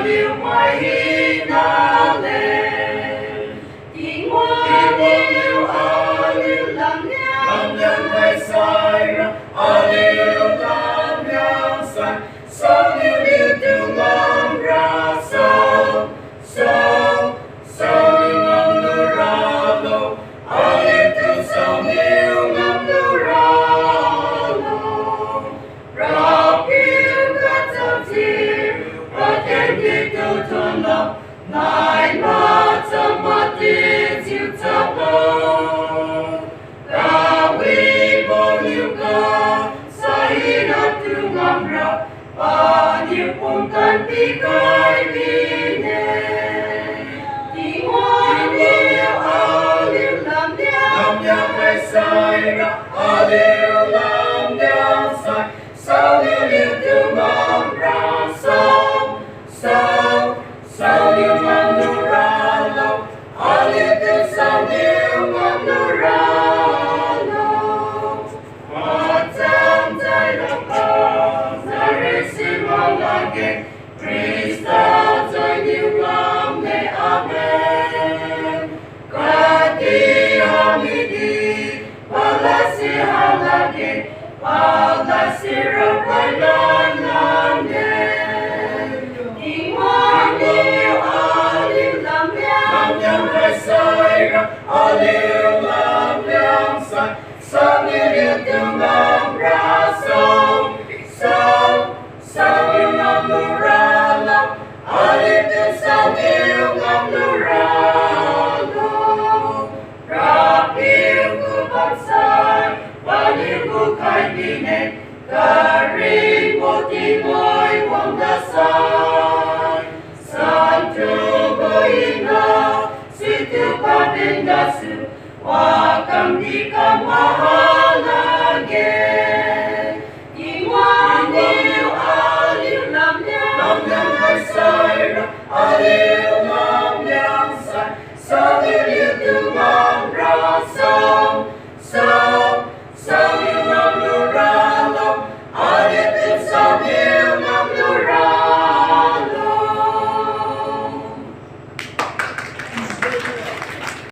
Liangmai Tình hoa liu liu làm nhang hay sai liu làm nhang sai sao liu từ ngang ra sao liu ngam nu ra lo liu từ sao liu ngam nu ra lo ra piu ca chao chi và khen đi tu thuần lòng nai ma chăm ma tiên chịu chấp lòng ca vi bo liu ca sai na tu ngam ra ba liu pom tan ti kai vi ne ti hoa liu làm nhang hay sai liu làm nhang sai sao liu tu ngam ra sao liu ngam nu ra lo liu tu sao liu ngam nu ra lo và trong trái đất ta re xin mong again Christa cho liu ngam ne amen kati hamidi palasi halage palasi rokalan nande Liang hay sai liu làm nhang sai sao liu từ ngang ra sao liu ngam nu ra lo liu từ sao liu ngam nu ra lo ra piu ku bát sai và liu ku khai đi ne ca ri mo ti ngoi wang da sai santu boina situ padendasu wakam di kamahalage iwan liu làm nhang hay sai liu làm nhang sai sao liu tu ngam